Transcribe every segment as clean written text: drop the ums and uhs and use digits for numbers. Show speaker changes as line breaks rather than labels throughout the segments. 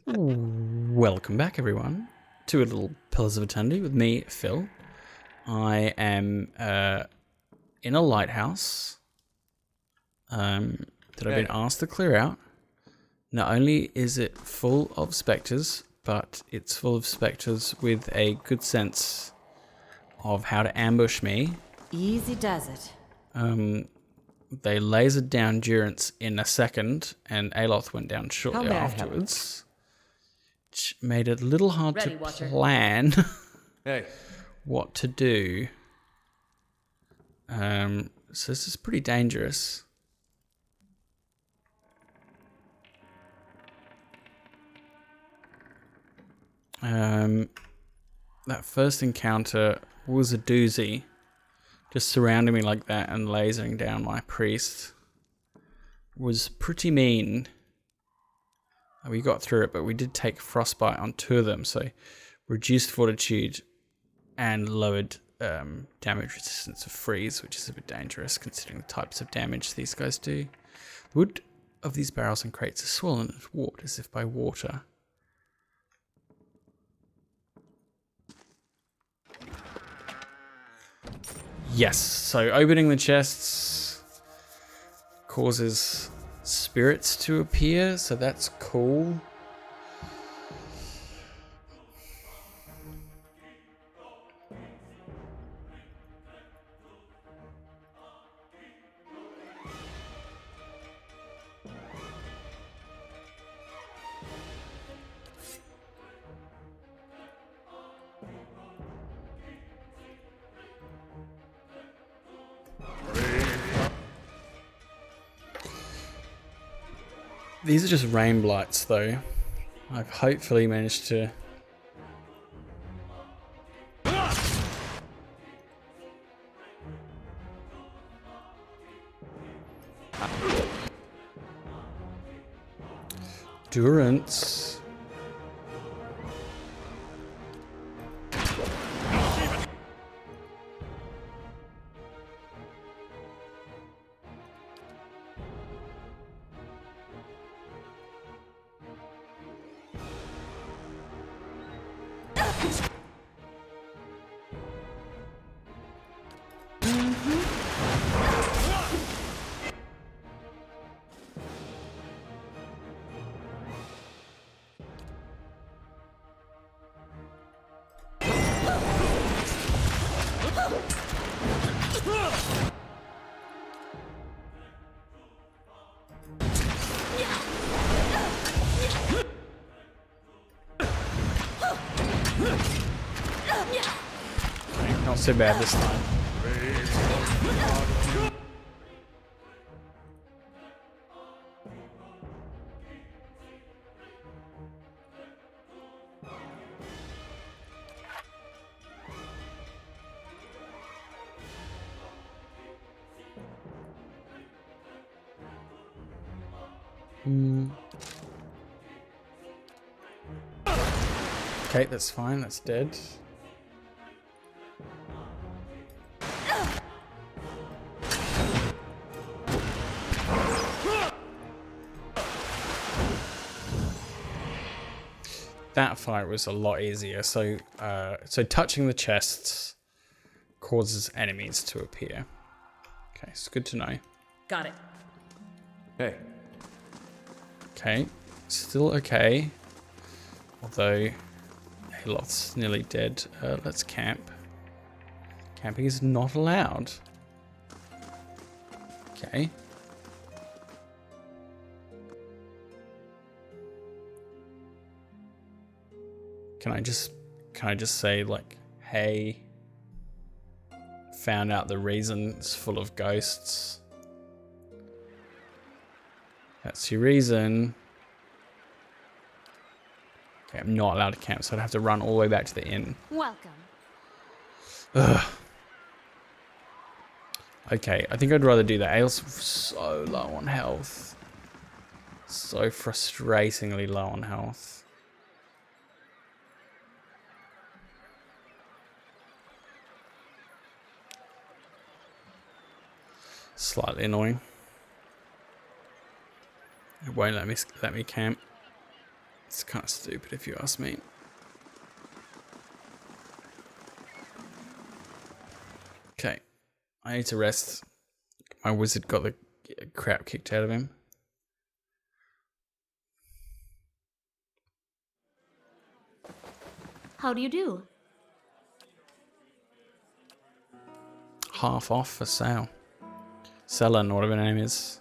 Welcome back, everyone, to a little Pillars of Eternity with me, Phil. I am in a lighthouse that I've been asked to clear out. Not only is it full of spectres, but it's full of spectres with a good sense of how to ambush me.
Easy does it.
They lasered down Durance in a second, and Aloth went down shortly afterwards, which made it a little hard to plan what to do. So this is pretty dangerous. That first encounter was a doozy. Just surrounding me like that and lasering down my priest was pretty mean. We got through it, but we did take frostbite on 2 of them, so reduced fortitude and lowered damage resistance of freeze, which is a bit dangerous considering the types of damage these guys do. The wood of these barrels and crates is swollen and warped as if by water. Yes, so opening the chests causes spirits to appear, so that's cool. These are just rain blights, though. I've hopefully managed to... Durance. Not so bad this time. Okay, that's fine, that's dead. That fight was a lot easier. So touching the chests causes enemies to appear. Okay, it's good to know.
Got it.
Hey.
Okay, still okay. Although Aloth's nearly dead. Let's camp. Camping is not allowed. Okay. Can I just say, like, hey, found out the reason it's full of ghosts. That's your reason. Okay, I'm not allowed to camp, so I'd have to run all the way back to the inn.
Welcome.
Ugh. Okay, I think I'd rather do that. Ale's so low on health. So frustratingly low on health. Slightly annoying. It won't let me camp. It's kind of stupid if you ask me. Okay, I need to rest. My wizard got the crap kicked out of him.
How do you do?
Half off for sale. Selling, whatever her name is.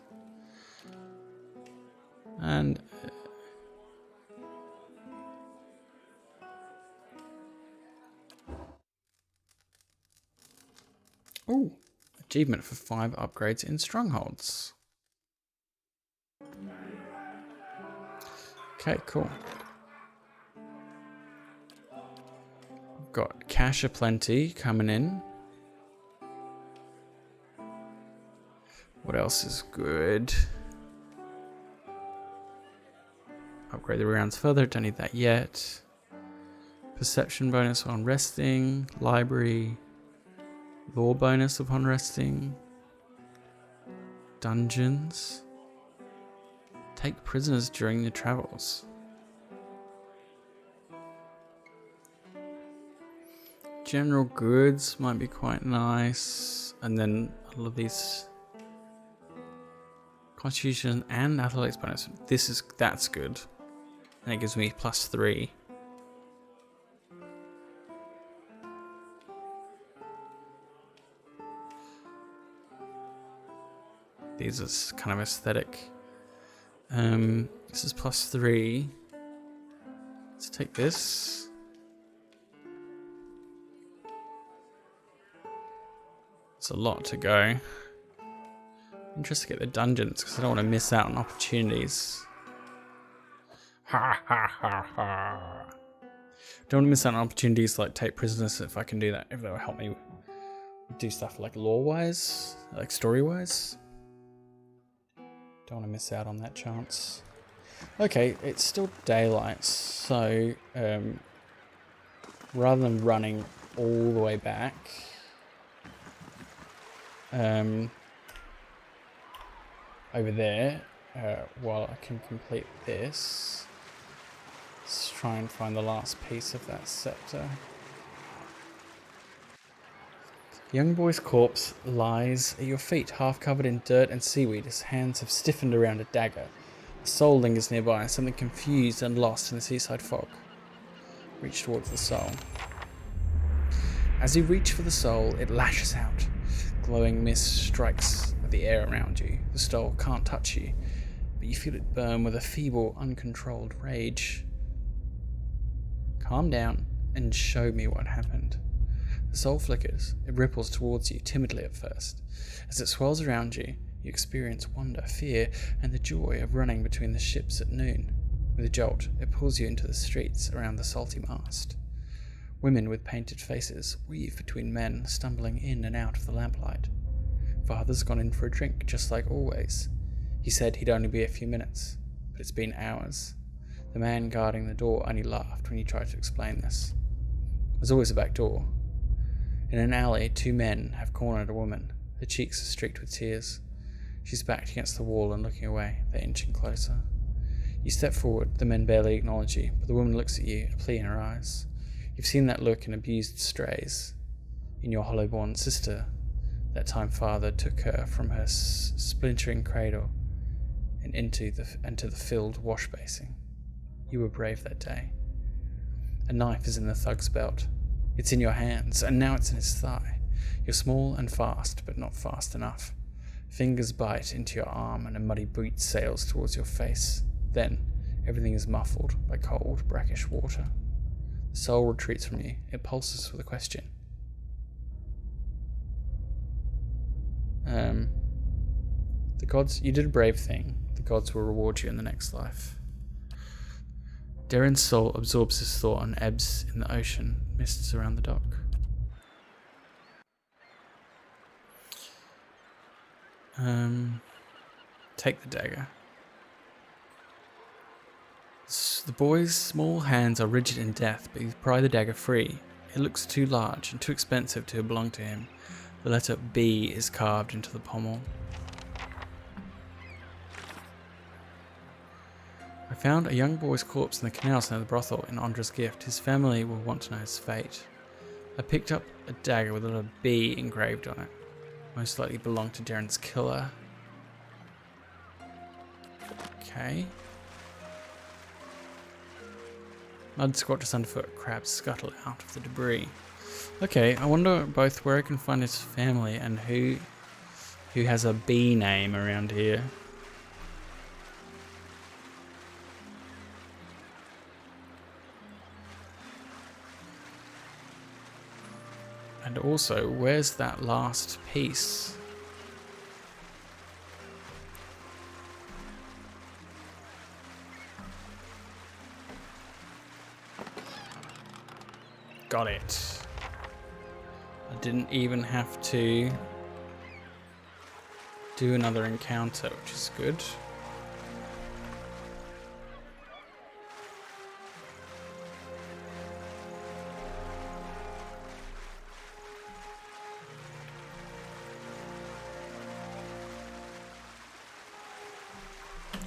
And oh, achievement for 5 upgrades in strongholds. Okay, cool. I've got cash aplenty coming in. What else is good? Upgrade the rounds further, don't need that yet. Perception bonus on resting. Library. Lore bonus upon resting. Dungeons. Take prisoners during your travels. General goods might be quite nice. And then all of these Constitution and athletics bonus. That's good. And it gives me +3. These are kind of aesthetic. This is +3. Let's take this. It's a lot to go. I'm just to get the dungeons because I don't want to miss out on opportunities. Ha ha ha ha. Don't want to miss out on opportunities like take prisoners if I can do that. If that will help me do stuff like lore-wise, like story-wise. Don't want to miss out on that chance. Okay, it's still daylight, so rather than running all the way back, over there, while I can complete this, let's try and find the last piece of that scepter. The young boy's corpse lies at your feet, half covered in dirt and seaweed. His hands have stiffened around a dagger. A soul lingers nearby, something confused and lost in the seaside fog. Reach towards the soul. As you reach for the soul, it lashes out. Glowing mist strikes at the air around you. The soul can't touch you, but you feel it burn with a feeble, uncontrolled rage. Calm down and show me what happened. The soul flickers. It ripples towards you, timidly at first. As it swirls around you, you experience wonder, fear, and the joy of running between the ships at noon. With a jolt, it pulls you into the streets around the salty mast. Women with painted faces weave between men stumbling in and out of the lamplight. Father's gone in for a drink, just like always. He said he'd only be a few minutes, but it's been hours. The man guarding the door only laughed when you tried to explain this. There's always a back door. In an alley, 2 men have cornered a woman. Her cheeks are streaked with tears. She's backed against the wall and looking away. They're inching closer. You step forward. The men barely acknowledge you, but the woman looks at you, a plea in her eyes. You've seen that look in abused strays. In your hollow-born sister, that time father took her from her splintering cradle and into the filled wash basin. You were brave that day. A knife is in the thug's belt. It's in your hands, and now it's in his thigh. You're small and fast, but not fast enough. Fingers bite into your arm, and a muddy boot sails towards your face. Then, everything is muffled by cold, brackish water. The soul retreats from you. It pulses with a question. The gods, you did a brave thing. The gods will reward you in the next life. Derren's soul absorbs his thought and ebbs in the ocean, mists around the dock. Take the dagger. The boy's small hands are rigid in death, but you pry the dagger free. It looks too large and too expensive to belong to him. The letter B is carved into the pommel. Found a young boy's corpse in the canals near the brothel in Andra's gift. His family will want to know his fate. I picked up a dagger with a little B engraved on it. Most likely belonged to Derren's killer. Okay. Mud squatches underfoot, crabs scuttle out of the debris. Okay, I wonder both where I can find his family and who has a B name around here. And also, where's that last piece? Got it. I didn't even have to do another encounter, which is good.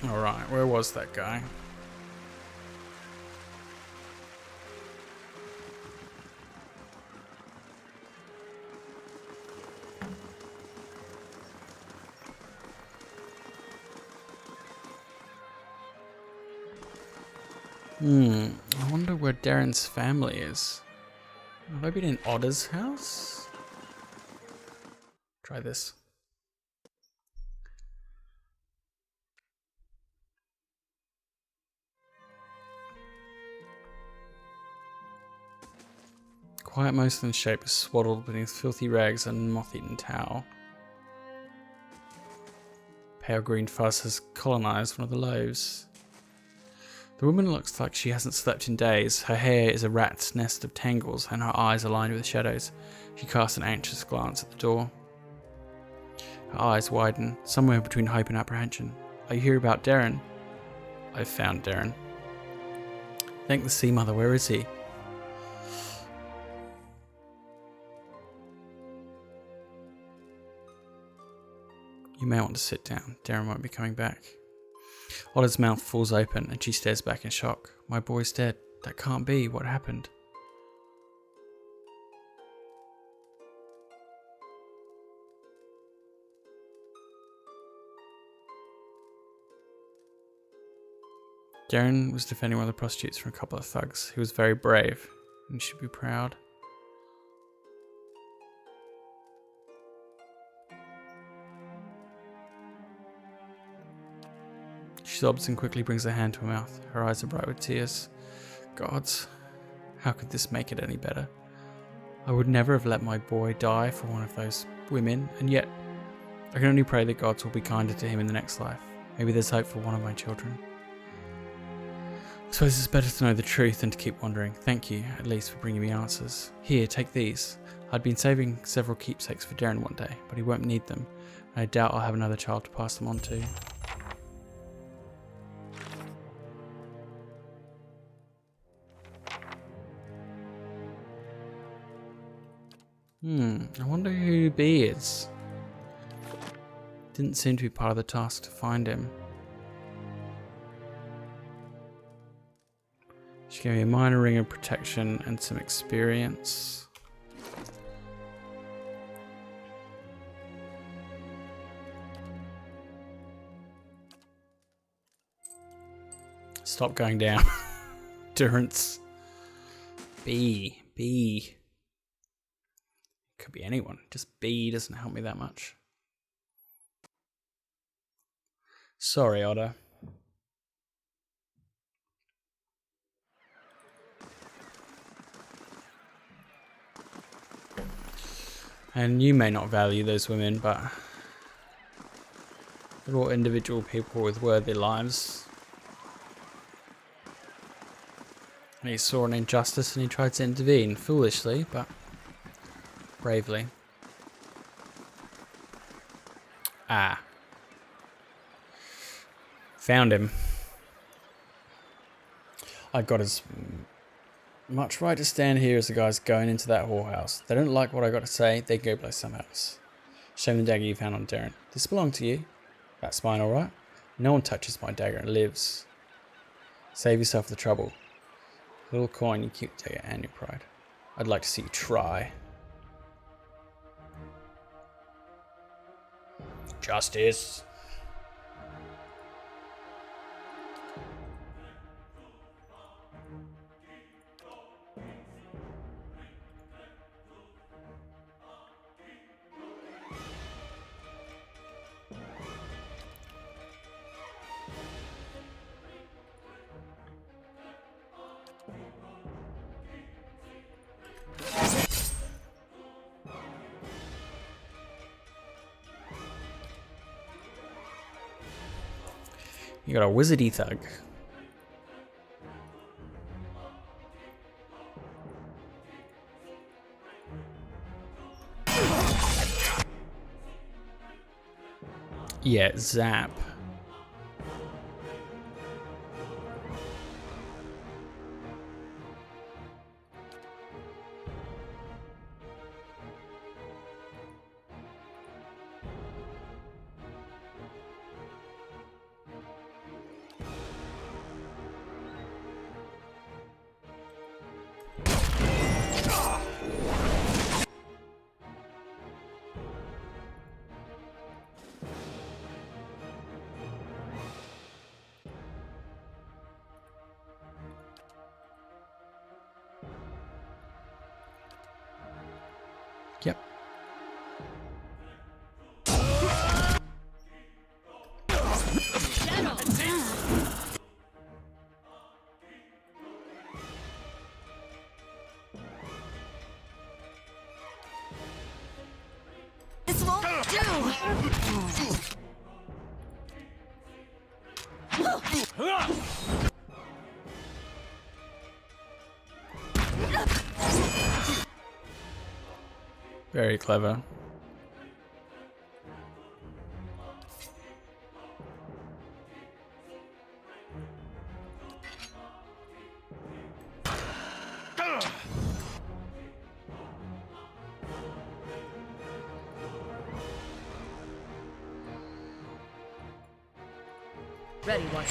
Alright, where was that guy? I wonder where Derren's family is. Have I been in Otter's house? Try this. Quiet Mostlin's shape is swaddled beneath filthy rags and moth-eaten towel. Pale green fuzz has colonized one of the loaves. The woman looks like she hasn't slept in days. Her hair is a rat's nest of tangles and her eyes are lined with shadows. She casts an anxious glance at the door. Her eyes widen, somewhere between hope and apprehension. Are you here about Derren? I've found Derren. Thank the Sea Mother, where is he? You may want to sit down. Derren won't be coming back. Otter's mouth falls open and she stares back in shock. My boy's dead. That can't be. What happened? Derren was defending one of the prostitutes from a couple of thugs. He was very brave and should be proud. She sobs and quickly brings her hand to her mouth. Her eyes are bright with tears. Gods, how could this make it any better? I would never have let my boy die for one of those women, and yet I can only pray that gods will be kinder to him in the next life. Maybe there's hope for one of my children. I suppose it's better to know the truth than to keep wondering. Thank you, at least, for bringing me answers. Here, take these. I'd been saving several keepsakes for Derren one day, but he won't need them, and I doubt I'll have another child to pass them on to. I wonder who B is. Didn't seem to be part of the task to find him. She gave me a minor ring of protection and some experience. Stop going down. Durance. B. Could be anyone. Just B doesn't help me that much. Sorry, Otter. And you may not value those women, but they're all individual people with worthy lives. And he saw an injustice and he tried to intervene, foolishly, but bravely. Ah. Found him. I got as much right to stand here as the guys going into that whorehouse. They don't like what I got to say, they go play some else. Show me the dagger you found on Derren. This belonged to you. That's mine, alright? No one touches my dagger and lives. Save yourself the trouble. A little coin, you keep to and your pride. I'd like to see you try. Justice. You got a wizardy thug. Yeah, zap. Yep.
This won't do!
Very clever.
Ready, one.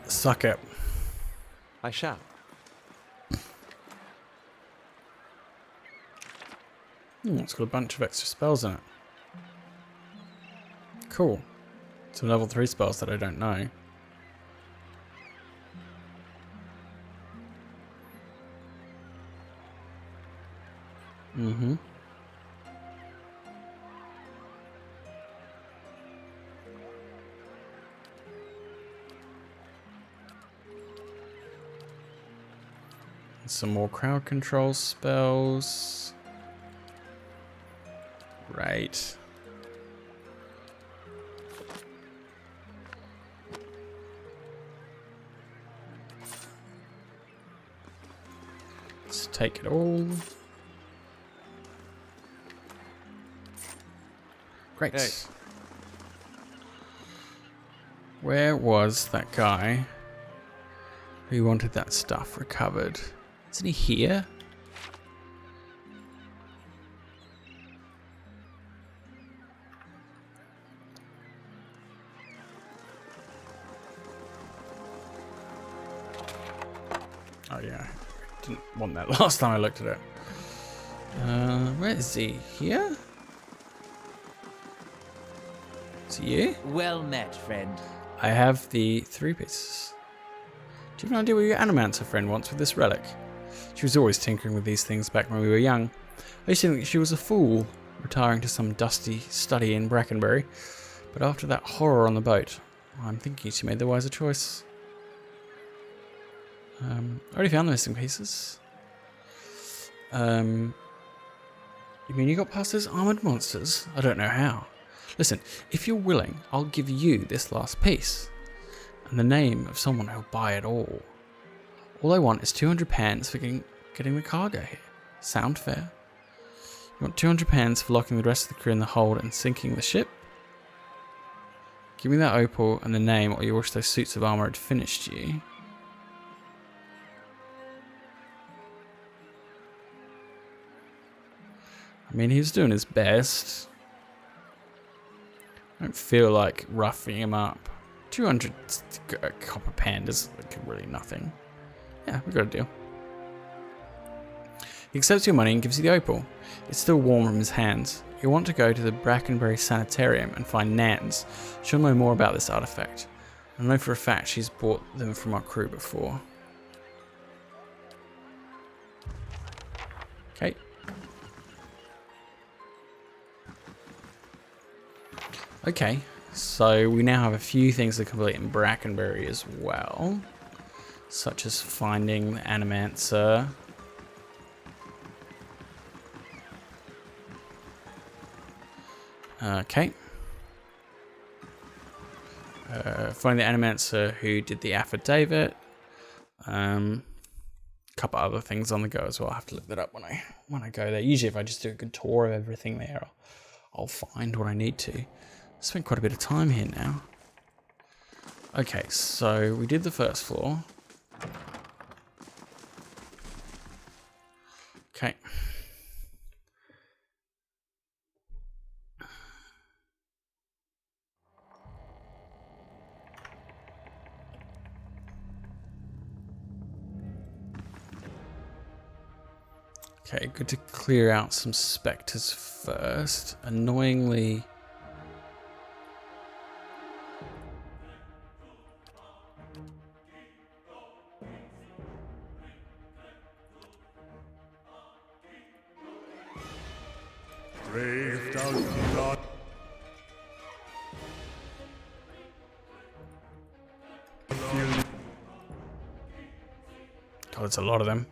Suck it.
I shall.
It's got a bunch of extra spells in it. Cool. Some level 3 spells that I don't know. Mm-hmm. Some more crowd control spells. Right. Let's take it all. Great.
Hey.
Where was that guy who wanted that stuff recovered? Isn't he here? Oh yeah, didn't want that last time I looked at it. Where is he? Here? Is he you?
Well met, friend.
I have the 3 pieces. Do you have an idea what your Animator friend wants with this relic? She was always tinkering with these things back when we were young. I used to think she was a fool, retiring to some dusty study in Brackenbury. But after that horror on the boat, I'm thinking she made the wiser choice. I already found the missing pieces. You mean you got past those armoured monsters? I don't know how. Listen, if you're willing, I'll give you this last piece. And the name of someone who'll buy it all. All I want is 200 pence for getting the cargo here. Sound fair? You want 200 pence for locking the rest of the crew in the hold and sinking the ship? Give me that opal and the name, or you wish those suits of armor had finished you. I mean, he was doing his best. I don't feel like roughing him up. 200 copper pandas, like really nothing. Yeah, we got a deal. He accepts your money and gives you the opal. It's still warm from his hands. You'll want to go to the Brackenbury Sanitarium and find Nans. She'll know more about this artifact. I know for a fact she's bought them from our crew before. Okay. Okay, so we now have a few things to complete in Brackenbury as well. Such as finding the Animator. Okay. Find the Animator who did the affidavit. Couple other things on the go as well. I have to look that up when I go there. Usually if I just do a good tour of everything there, I'll find what I need to. Spent quite a bit of time here now. Okay, so we did the first floor. Okay. Okay, good to clear out some spectres first. Annoyingly...
Brave does not.
God, there's a lot of them.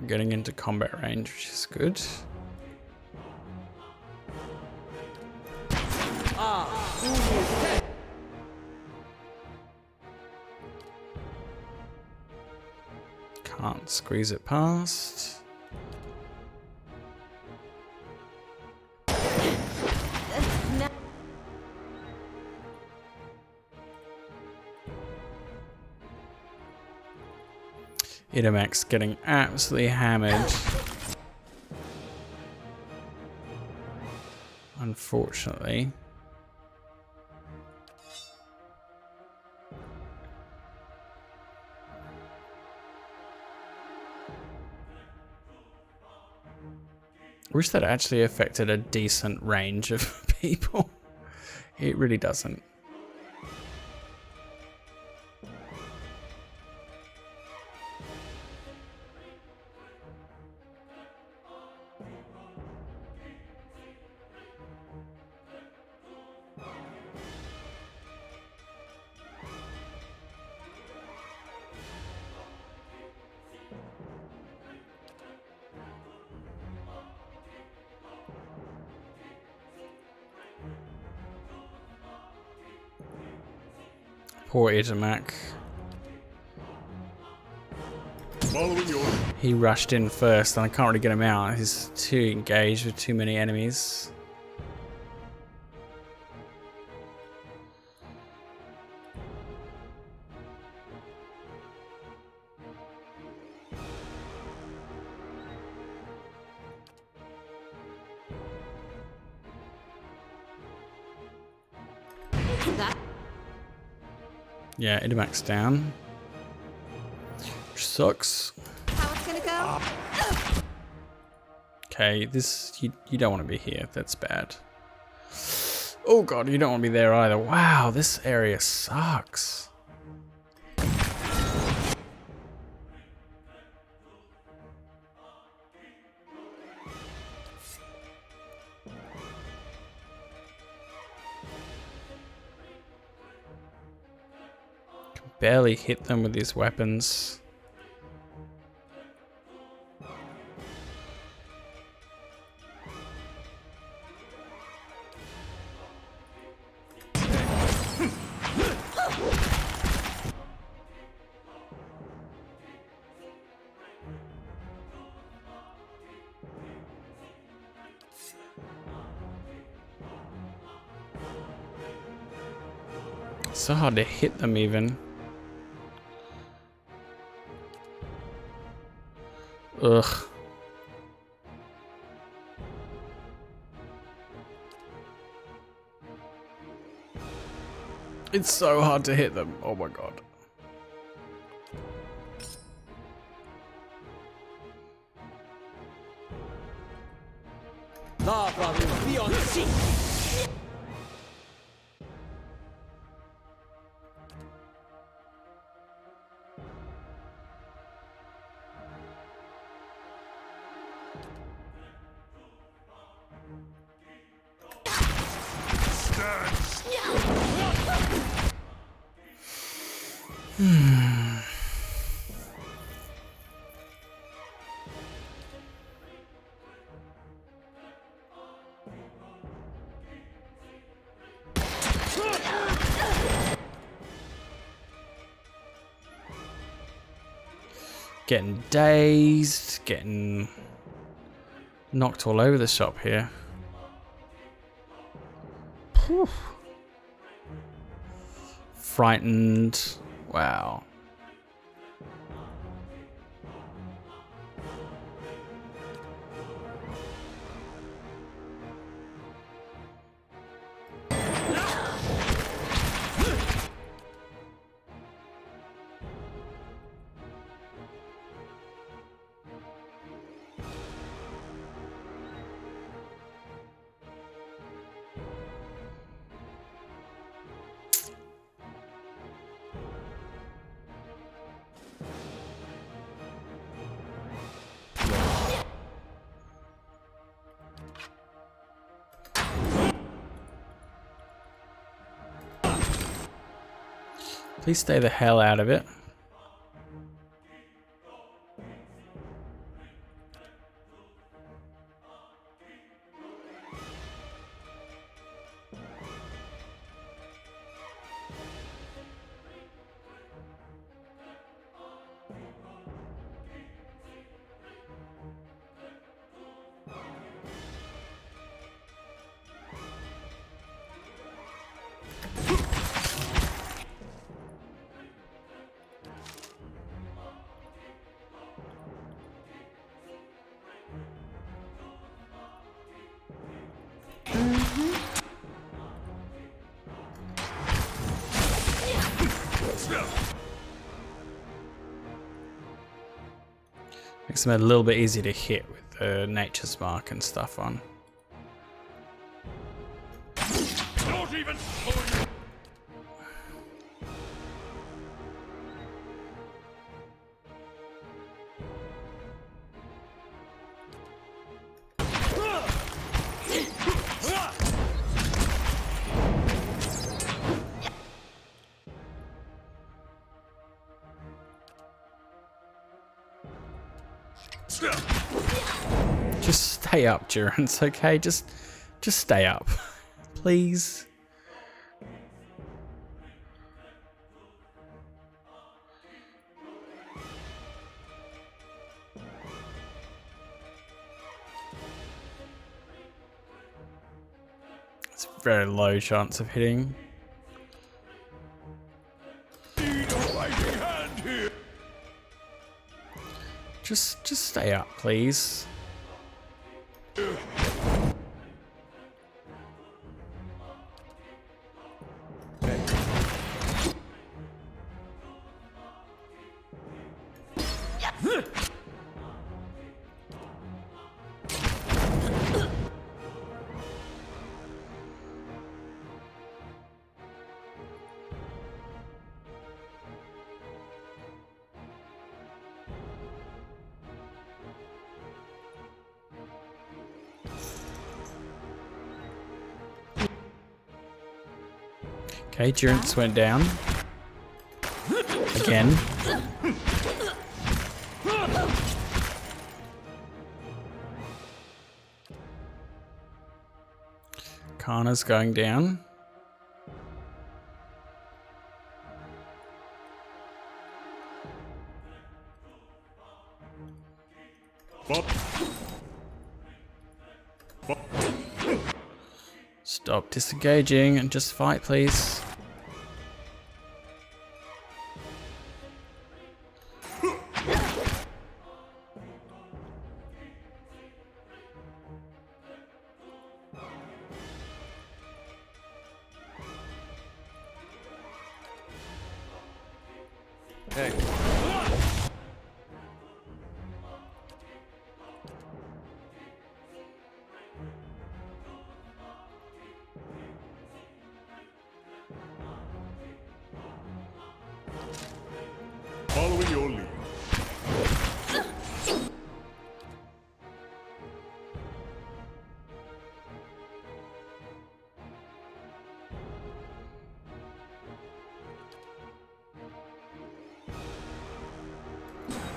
We're getting into combat range, which is good. Can't squeeze it past. Idamax getting absolutely hammered. Unfortunately. I wish that actually affected a decent range of people. It really doesn't. Poor Idamak. He rushed in first and I can't really get him out. He's too engaged with too many enemies. Yeah, Idamak's down. Which sucks.
How it's gonna go?
Okay, this you don't want to be here. That's bad. Oh god, you don't want to be there either. Wow, this area sucks. Can barely hit them with these weapons. It's so hard to hit them even. Ugh. It's so hard to hit them. Oh my god.
Lava will be on sea.
Getting dazed, getting knocked all over the shop here. Whew. Frightened. Wow. Please stay the hell out of it. Makes them a little bit easier to hit with the nature's mark and stuff on.
Don't even
Just stay up, Durance, okay? Just stay up. Please. It's a very low chance of hitting. Just stay up, please. Okay, Durance went down. Again. Kana's going down. Stop disengaging and just fight, please.
Hey.
Following your lead.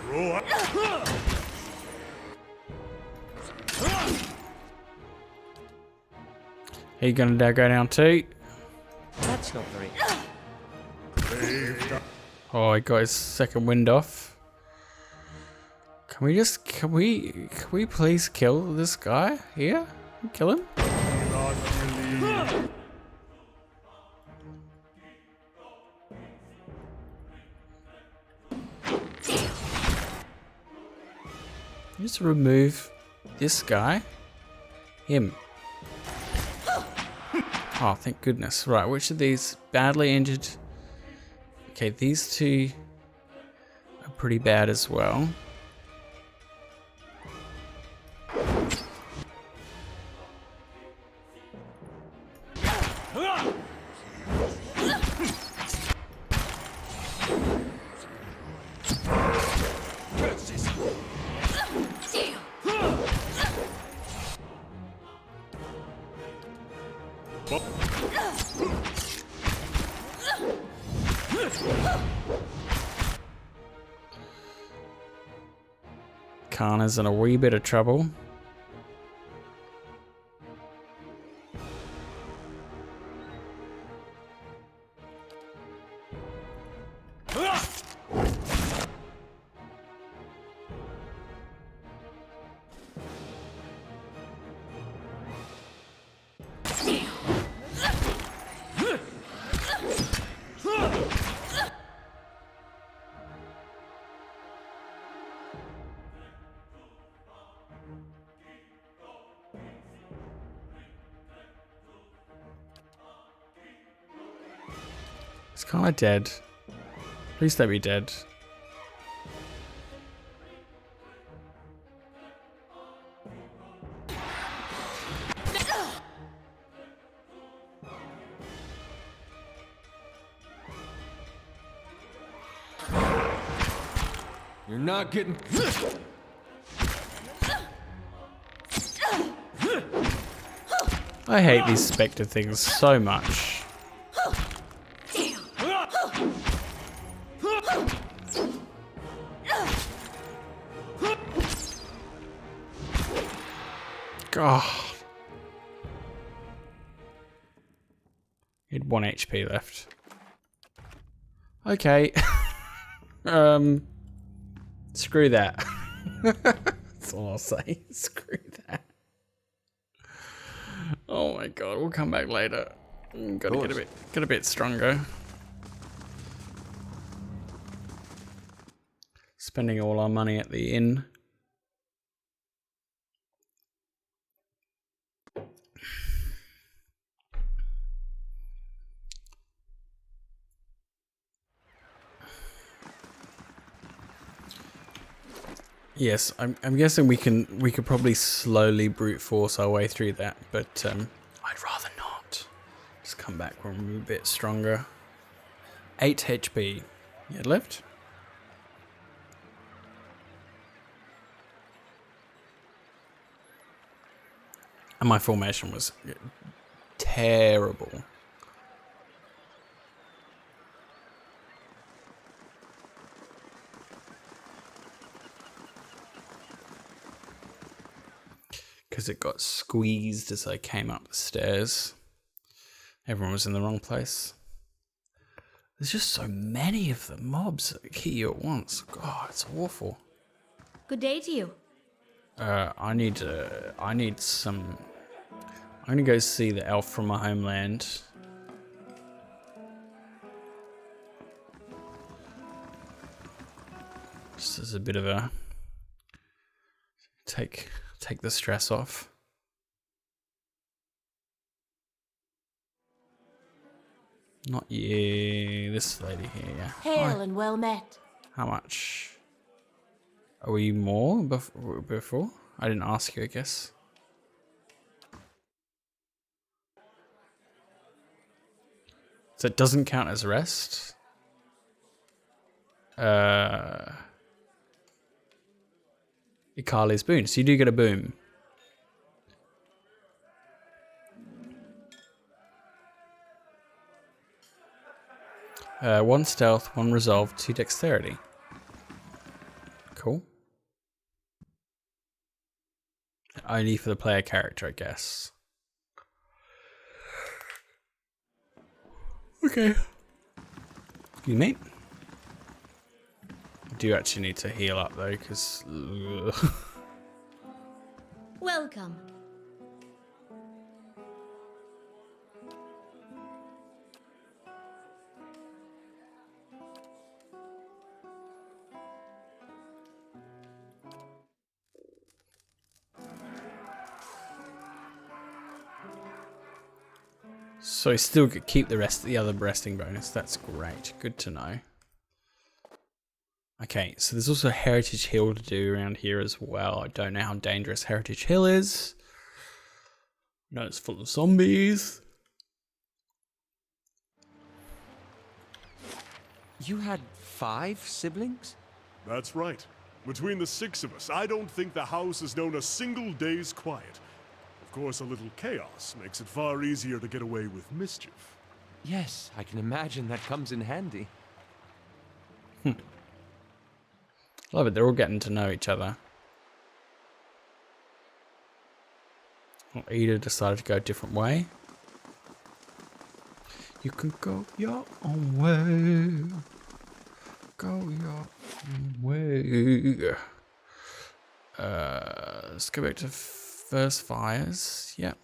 Roll up.
Are you gonna go down too?
That's not very.
Oh, he got his second wind off. Can we please kill this guy here? Kill him? Just remove this guy. Him. Oh, thank goodness. Right, which of these badly injured? Okay, these two are pretty bad as well. Kana's in a wee bit of trouble. It's kind of dead. Please don't be dead.
You're not getting.
I hate these Spectre things so much. God. He had 1 HP left. Okay. Screw that. That's all I'll say. Screw that. Oh my god, we'll come back later. Gotta get a bit stronger. Spending all our money at the inn. Yes, I'm guessing we could probably slowly brute force our way through that, but I'd rather not. Just come back when we're a bit stronger. 8 HP. You had left? And my formation was terrible. Because it got squeezed as I came up the stairs. Everyone was in the wrong place. There's just so many of the mobs that hit you at once. God, it's awful.
Good day to you.
I need some. I'm gonna go see the elf from my homeland. Just as a bit of a take the stress off. Not you, this lady here. Yeah.
Hail and well met.
How much? Are we more before? I didn't ask you, I guess. So it doesn't count as rest. Ikali's boon. So you do get a boon. One stealth, one resolve, 2 dexterity. Cool. Only for the player character, I guess. Okay. You mate. I do actually need to heal up though, because.
Welcome.
So I still could keep the rest of the other resting bonus. That's great. Good to know. Okay, so there's also a Heritage Hill to do around here as well. I don't know how dangerous Heritage Hill is. No, it's full of zombies.
You had 5 siblings?
That's right. Between the 6 of us, I don't think the house has known a single day's quiet. Of course, a little chaos makes it far easier to get away with mischief.
Yes, I can imagine that comes in handy.
Love it, they're all getting to know each other. Well, Ada decided to go a different way. You can go your own way. Go your own way. Let's go back to first fires. Yep.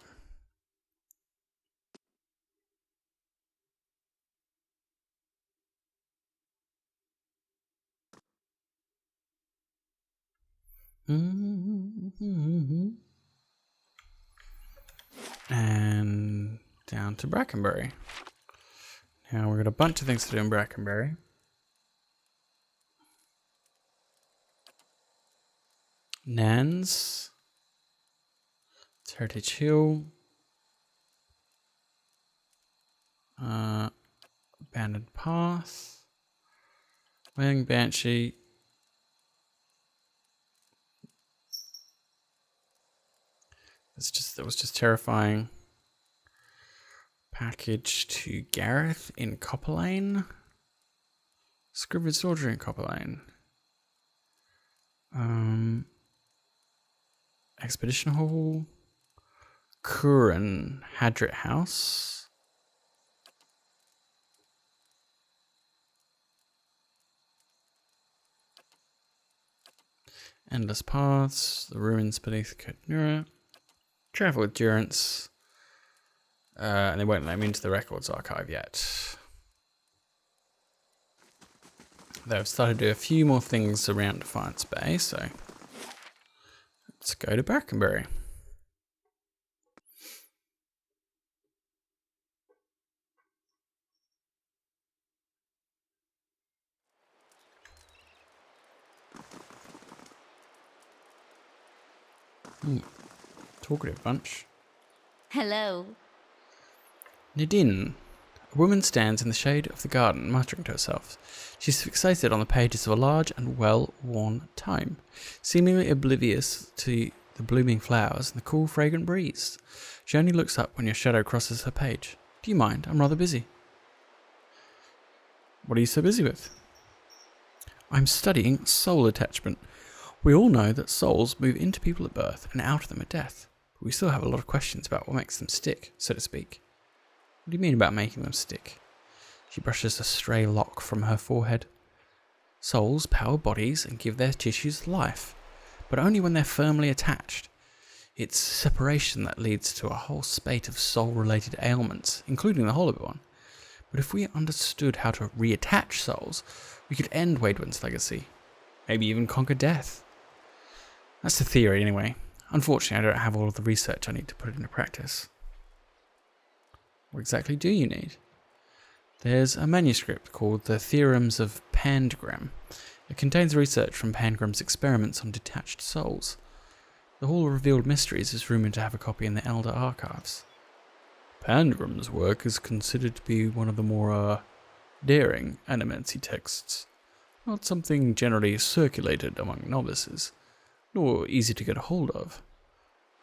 And down to Brackenbury. Now we've got a bunch of things to do in Brackenbury. Nans. Heritage Hill. Abandoned Path. Wailing Banshee. That was just terrifying. Package to Gareth in Copper Lane. Scrivener's Soldier in Copper Lane. Expedition Hall. Curran Hadrit House. Endless Paths. The Ruins Beneath Kotnura. Travel with Durance. And they won't let me into the records archive yet. Though I've started to do a few more things around Defiance Bay, so let's go to Brackenbury. Talkative bunch.
Hello.
Nadine. A woman stands in the shade of the garden, muttering to herself. She's fixated on the pages of a large and well-worn tome, seemingly oblivious to the blooming flowers and the cool, fragrant breeze. She only looks up when your shadow crosses her page. Do you mind? I'm rather busy. What are you so busy with? I'm studying soul attachment. We all know that souls move into people at birth and out of them at death, but we still have a lot of questions about what makes them stick, so to speak. What do you mean about making them stick? She brushes a stray lock from her forehead. Souls power bodies and give their tissues life, but only when they're firmly attached. It's separation that leads to a whole spate of soul-related ailments, including the Hollow one. But if we understood how to reattach souls, we could end Waidwin's legacy. Maybe even conquer death. That's the theory anyway. Unfortunately, I don't have all of the research I need to put it into practice. What exactly do you need? There's a manuscript called The Theorems of Pandagram. It contains research from Pangram's experiments on detached souls. The Hall of Revealed Mysteries is rumoured to have a copy in the Elder Archives. Pangram's work is considered to be one of the more, daring animancy texts. Not something generally circulated among novices, nor easy to get a hold of.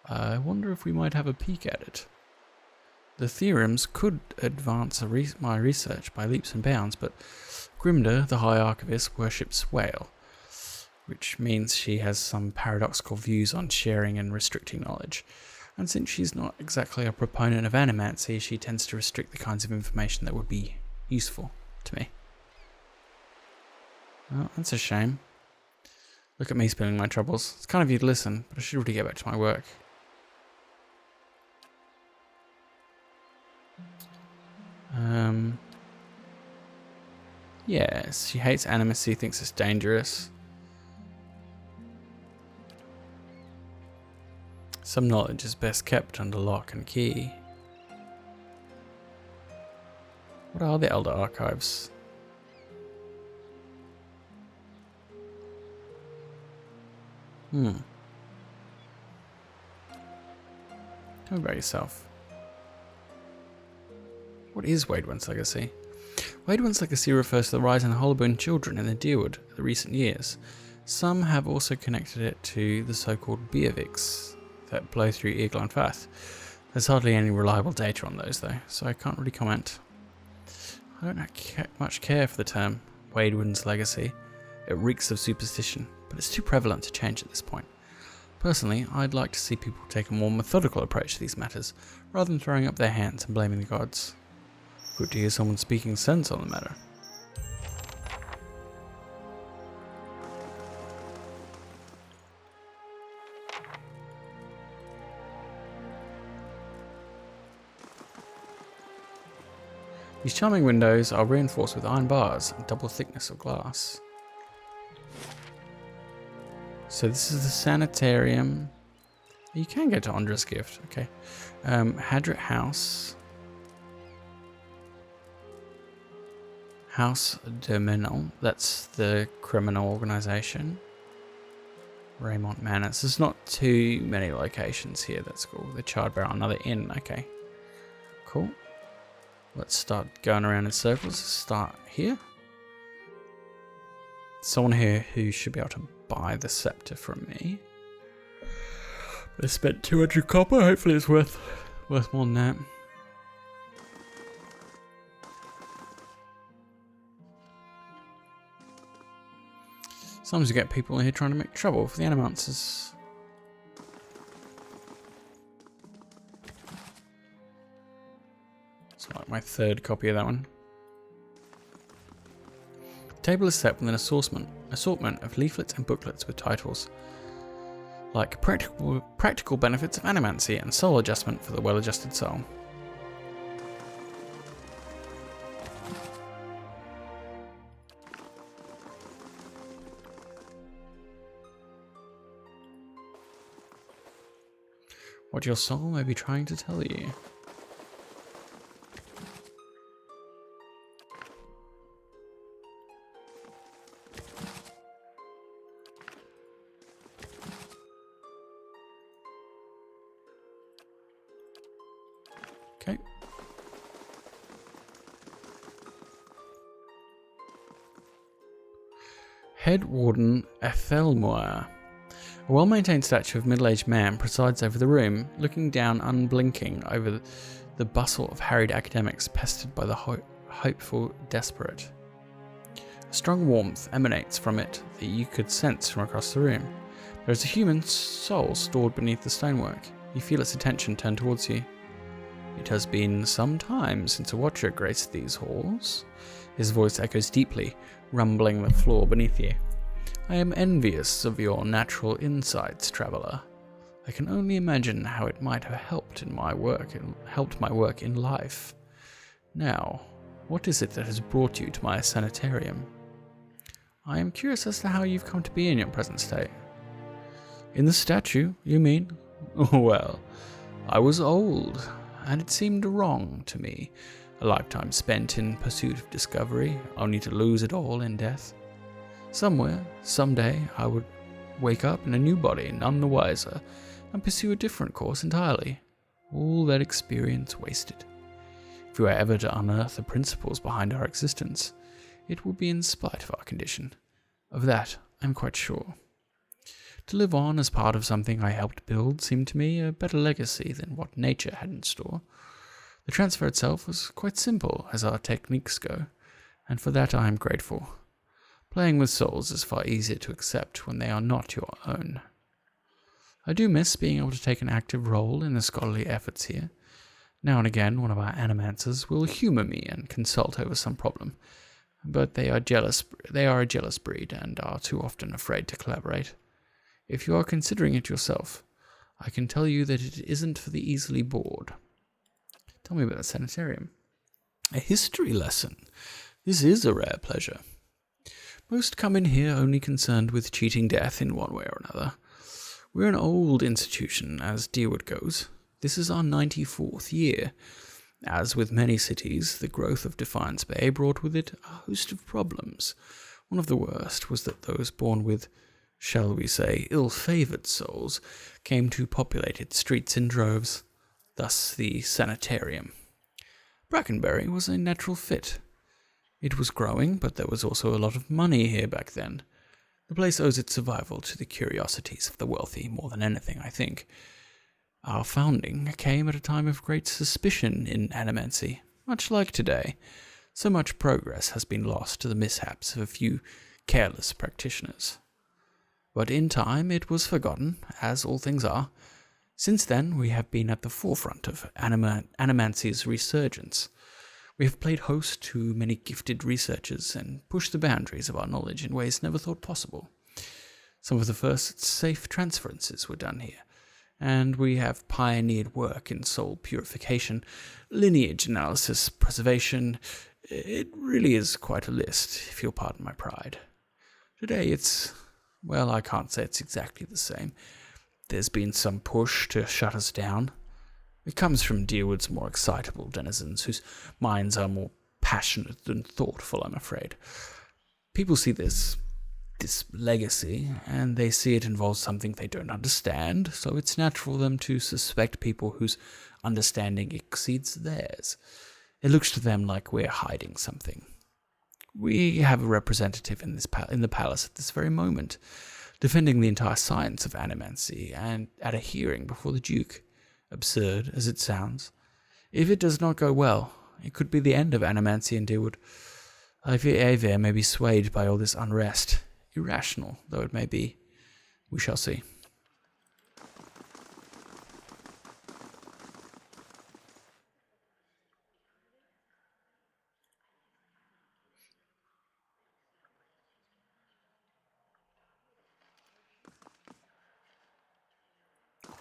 I wonder if we might have a peek at it. The theorems could advance my research by leaps and bounds, but Grimda, the High Archivist, worships whale, which means she has some paradoxical views on sharing and restricting knowledge. And since she's not exactly a proponent of animancy, she tends to restrict the kinds of information that would be useful to me. Well, that's a shame. Look at me spilling my troubles. It's kind of you to listen, but I should really get back to my work. Yes, she hates animacy, thinks it's dangerous. Some knowledge is best kept under lock and key. What are the Elder Archives? Tell me about yourself. What is Wadeone's legacy? Wadeone's legacy refers to the rise in Hollowburn children in the Deerwood of the recent years. Some have also connected it to the so-called Beerviks that blow through Eaglon Fath. There's hardly any reliable data on those though, so I can't really comment. I don't much care for the term Wadeone's legacy. It reeks of superstition, but it's too prevalent to change at this point. Personally, I'd like to see people take a more methodical approach to these matters, rather than throwing up their hands and blaming the gods. Good to hear someone speaking sense on the matter. These charming windows are reinforced with iron bars and double thickness of glass. So this is the Sanitarium. You can get to Andra's gift, okay. Hadrit House. House Dominal, that's the criminal organization. Raymont Manor. So there's not too many locations here, that's cool. The Charred Barrel, another inn, okay. Cool. Let's start going around in circles. Start here. Someone here who should be able to buy the scepter from me. I spent 200 copper, hopefully it's worth more than that. Sometimes you get people in here trying to make trouble for the animancers. It's like my third copy of that one. The table is set with an assortment of leaflets and booklets with titles like practical benefits of animancy and soul adjustment for the well-adjusted soul. What your soul may be trying to tell you. Okay. Head Warden Ethelmoir. A well-maintained statue of a middle-aged man presides over the room, looking down unblinking over the bustle of harried academics pestered by the hopeful desperate. A strong warmth emanates from it that you could sense from across the room. There is a human soul stored beneath the stonework. You feel its attention turned towards you. It has been some time since a watcher graced these halls. His voice echoes deeply, rumbling the floor beneath you. I am envious of your natural insights, traveller. I can only imagine how it might have helped my work in life. Now, what is it that has brought you to my sanitarium? I am curious as to how you've come to be in your present state. In the statue, you mean? Well, I was old, and it seemed wrong to me. A lifetime spent in pursuit of discovery, only to lose it all in death. Somewhere, someday, I would wake up in a new body, none the wiser, and pursue a different course entirely. All that experience wasted. If we are ever to unearth the principles behind our existence, it will be in spite of our condition. Of that, I'm quite sure. To live on as part of something I helped build seemed to me a better legacy than what nature had in store. The transfer itself was quite simple as our techniques go, and for that I am grateful. Playing with souls is far easier to accept when they are not your own. I do miss being able to take an active role in the scholarly efforts here. Now and again, one of our animancers will humour me and consult over some problem, but they are a jealous breed and are too often afraid to collaborate. If you are considering it yourself, I can tell you that it isn't for the easily bored. Tell me about the Sanitarium. A history lesson. This is a rare pleasure. Most come in here only concerned with cheating death in one way or another. We're an old institution, as Deerwood goes. This is our 94th year. As with many cities, the growth of Defiance Bay brought with it a host of problems. One of the worst was that those born with, shall we say, ill-favoured souls came to populate its streets in droves. Thus the Sanitarium. Brackenbury was a natural fit. It was growing, but there was also a lot of money here back then. The place owes its survival to the curiosities of the wealthy more than anything, I think. Our founding came at a time of great suspicion in animancy, much like today. So much progress has been lost to the mishaps of a few careless practitioners. But in time it was forgotten, as all things are. Since then we have been at the forefront of animancy's resurgence. We have played host to many gifted researchers and pushed the boundaries of our knowledge in ways never thought possible. Some of the first safe transferences were done here, and we have pioneered work in soul purification, lineage analysis, preservation. It really is quite a list, if you'll pardon my pride. Today I can't say it's exactly the same. There's been some push to shut us down. It comes from Deerwood's more excitable denizens, whose minds are more passionate than thoughtful, I'm afraid. People see this legacy, and they see it involves something they don't understand, so it's natural for them to suspect people whose understanding exceeds theirs. It looks to them like we're hiding something. We have a representative in the palace at this very moment, defending the entire science of animancy, and at a hearing before the Duke. Absurd as it sounds. If it does not go well, it could be the end of animancy in Deerwood. I fear Avir may be swayed by all this unrest, irrational though it may be. We shall see.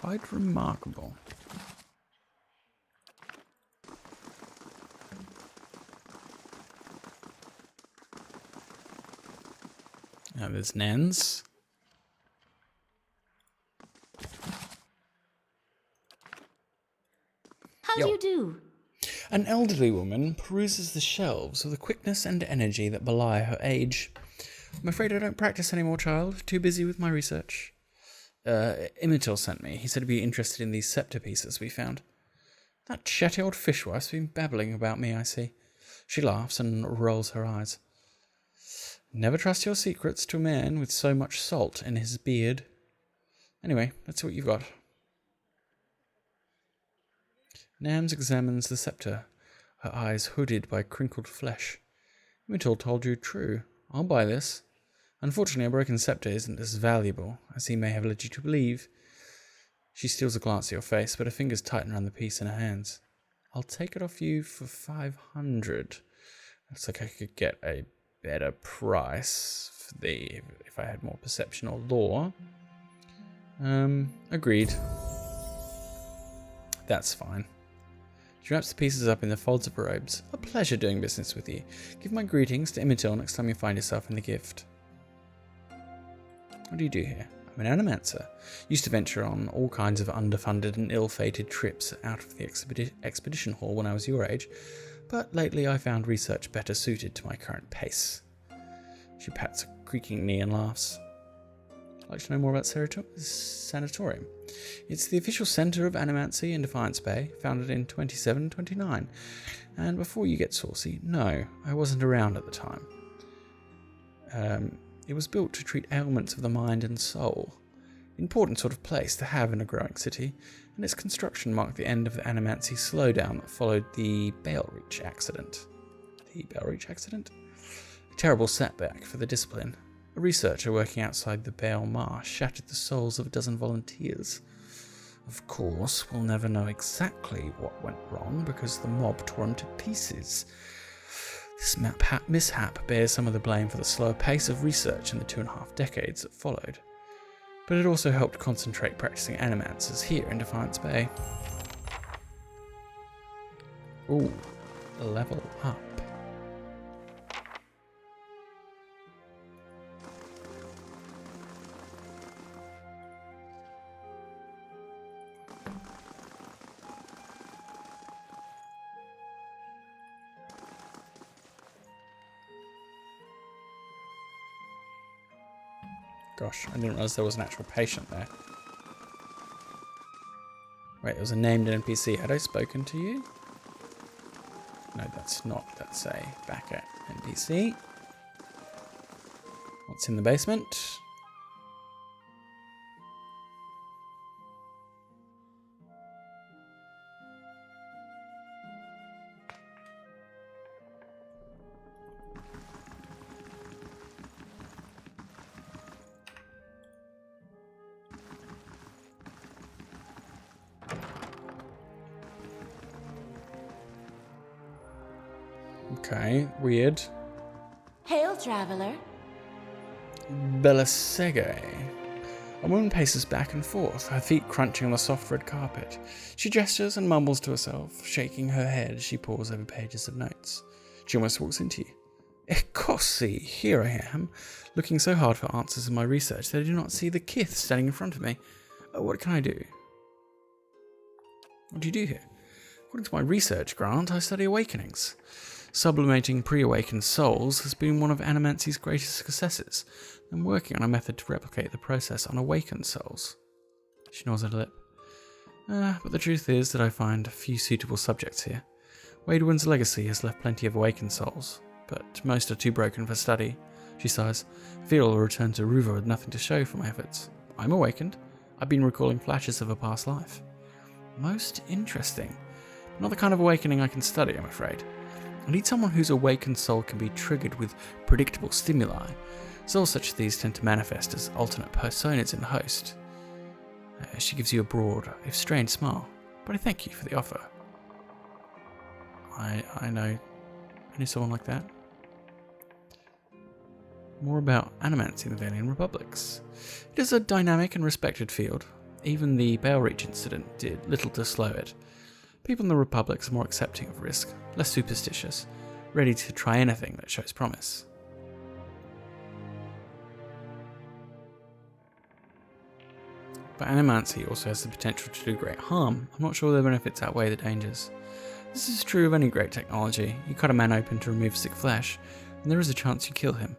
Quite remarkable. Now there's Nans.
How do you do?
An elderly woman peruses the shelves with a quickness and energy that belie her age. I'm afraid I don't practice anymore, child. Too busy with my research. Imitil sent me. He said he'd be interested in these scepter pieces we found. That chatty old fishwife's been babbling about me, I see. She laughs and rolls her eyes. Never trust your secrets to a man with so much salt in his beard. Anyway, let's see what you've got. Nams examines the scepter, her eyes hooded by crinkled flesh. Imitil told you true. I'll buy this. Unfortunately, a broken scepter isn't as valuable as he may have led you to believe. She steals a glance at your face, but her fingers tighten around the piece in her hands. I'll take it off you for 500. Looks like I could get a better price for if I had more perception or lore. Agreed. That's fine. She wraps the pieces up in the folds of her robes. A pleasure doing business with you. Give my greetings to Imitil next time you find yourself in the gift. What do you do here? I'm an animancer. Used to venture on all kinds of underfunded and ill-fated trips out of the expedition hall when I was your age, but lately I found research better suited to my current pace. She pats a creaking knee and laughs. Like to know more about Cerritos Sanatorium? It's the official centre of animancy in Defiance Bay, founded in 2729. And before you get saucy, no, I wasn't around at the time. It was built to treat ailments of the mind and soul. Important sort of place to have in a growing city, and its construction marked the end of the animancy slowdown that followed the Bale Reach accident. The Bale Reach accident? A terrible setback for the discipline. A researcher working outside the Bale Marsh shattered the souls of a dozen volunteers. Of course, we'll never know exactly what went wrong because the mob tore him to pieces. This mishap bears some of the blame for the slower pace of research in the 2.5 decades that followed. But it also helped concentrate practicing animancers here in Defiance Bay. Ooh, level up. Gosh, I didn't realise there was an actual patient there. Wait, there was a named NPC. Had I spoken to you? No, that's not. That's a backer NPC. What's in the basement? Okay, weird.
Hail, traveler.
Belasege. A woman paces back and forth, her feet crunching on the soft red carpet. She gestures and mumbles to herself, shaking her head as she pores over pages of notes. She almost walks into you. Ecosi, here I am, looking so hard for answers in my research that I do not see the kith standing in front of me. What can I do? What do you do here? According to my research grant, I study awakenings. Sublimating pre-awakened souls has been one of Animancy's greatest successes. I'm working on a method to replicate the process on awakened souls. She gnaws her lip. But the truth is that I find a few suitable subjects here. Wadewin's legacy has left plenty of awakened souls, but most are too broken for study. She sighs. I feel I'll return to Ruva with nothing to show for my efforts. I'm awakened. I've been recalling flashes of a past life. Most interesting. Not the kind of awakening I can study, I'm afraid. I need someone whose awakened soul can be triggered with predictable stimuli. Souls such as these tend to manifest as alternate personas in the host. She gives you a broad, if strange smile, but I thank you for the offer. I know someone like that. More about animancy in the Valiant Republics. It is a dynamic and respected field. Even the Bale Reach incident did little to slow it. People in the Republics are more accepting of risk, less superstitious, ready to try anything that shows promise. But animancy also has the potential to do great harm. I'm not sure the benefits outweigh the dangers. This is true of any great technology. You cut a man open to remove sick flesh, and there is a chance you kill him.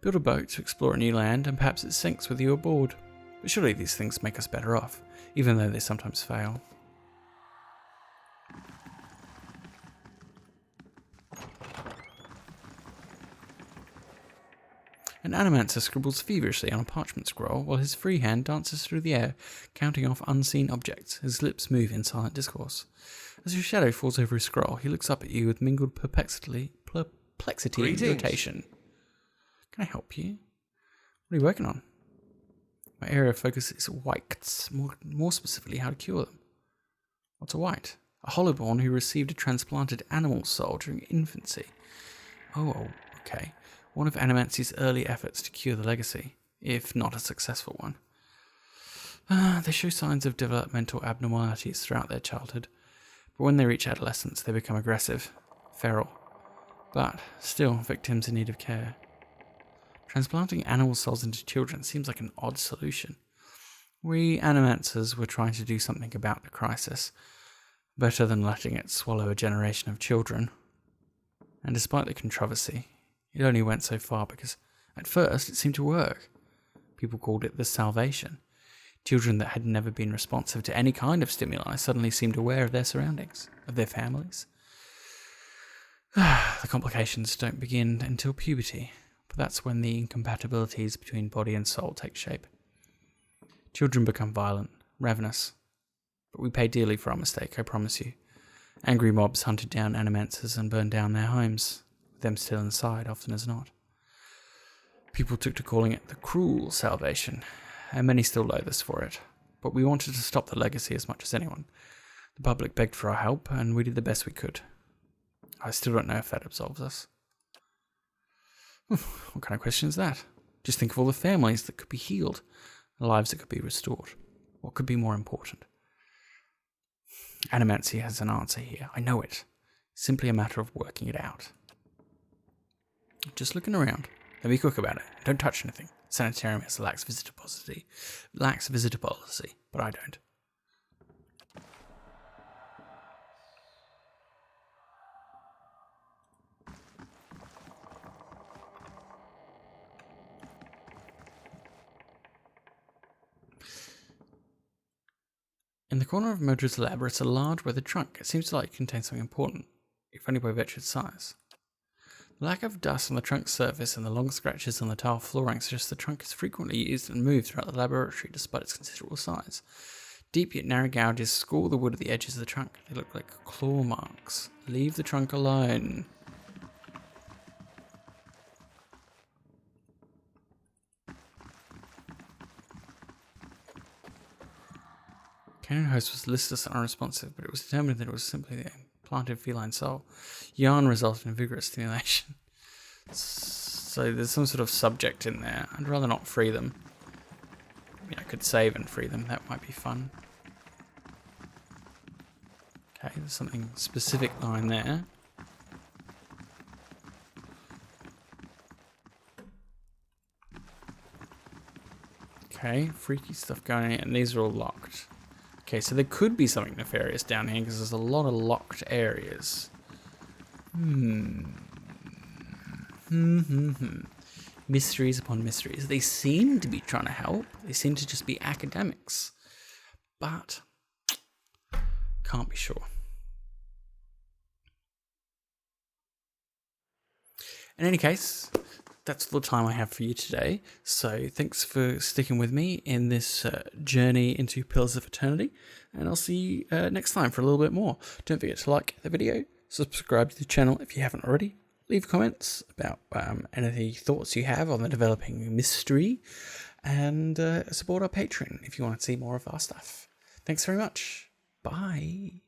Build a boat to explore a new land, and perhaps it sinks with you aboard. But surely these things make us better off, even though they sometimes fail. An animancer scribbles feverishly on a parchment scroll while his free hand dances through the air, counting off unseen objects. His lips move in silent discourse. As your shadow falls over his scroll, he looks up at you with mingled perplexity and irritation. Can I help you? What are you working on? My area of focus is wights, more specifically how to cure them. What's a wight? A hollowborn who received a transplanted animal soul during infancy. Oh, okay. One of Animancy's early efforts to cure the legacy, if not a successful one. They show signs of developmental abnormalities throughout their childhood, but when they reach adolescence they become aggressive, feral, but still victims in need of care. Transplanting animal souls into children seems like an odd solution. We Animancers were trying to do something about the crisis, better than letting it swallow a generation of children. And despite the controversy, it only went so far because At first, it seemed to work. People called it the salvation. Children that had never been responsive to any kind of stimuli suddenly seemed aware of their surroundings, of their families. The complications don't begin until puberty, but that's when the incompatibilities between body and soul take shape. Children become violent, ravenous, but we pay dearly for our mistake, I promise you. Angry mobs hunted down animancers and burned down their homes, with them still inside often as not. People took to calling it the cruel salvation, and many still loathe us for it, but we wanted to stop the legacy as much as anyone. The public begged for our help, and we did the best we could. I still don't know if that absolves us. What kind of question is that? Just think of all the families that could be healed, the lives that could be restored. What could be more important? Animancy has an answer here. I know it. It's simply a matter of working it out. Just looking around. Don't be quick about it. Don't touch anything. Sanitarium has a lax visitor policy, but I don't. In the corner of Mildred's lab is a large weathered trunk. It seems to contain something important, if only by virtue of size. The lack of dust on the trunk's surface and the long scratches on the tile flooring suggest the trunk is frequently used and moved throughout the laboratory despite its considerable size. Deep yet narrow gouges score the wood at the edges of the trunk. They look like claw marks. Leave the trunk alone. Canine host was listless and unresponsive, but it was determined that it was simply the implanted feline soul. Yarn resulted in vigorous stimulation. So there's some sort of subject in there. I'd rather not free them. I mean, I could save and free them. That might be fun. Okay, there's something specific line there. Okay, freaky stuff going on, and these are all locked. Okay, so there could be something nefarious down here because there's a lot of locked areas. Mysteries upon mysteries. They seem to be trying to help. They seem to just be academics. But can't be sure. In any case, that's all the time I have for you today. So thanks for sticking with me in this journey into Pillars of Eternity. And I'll see you next time for a little bit more. Don't forget to like the video, subscribe to the channel if you haven't already. Leave comments about any thoughts you have on the developing mystery. And support our Patreon if you want to see more of our stuff. Thanks very much. Bye.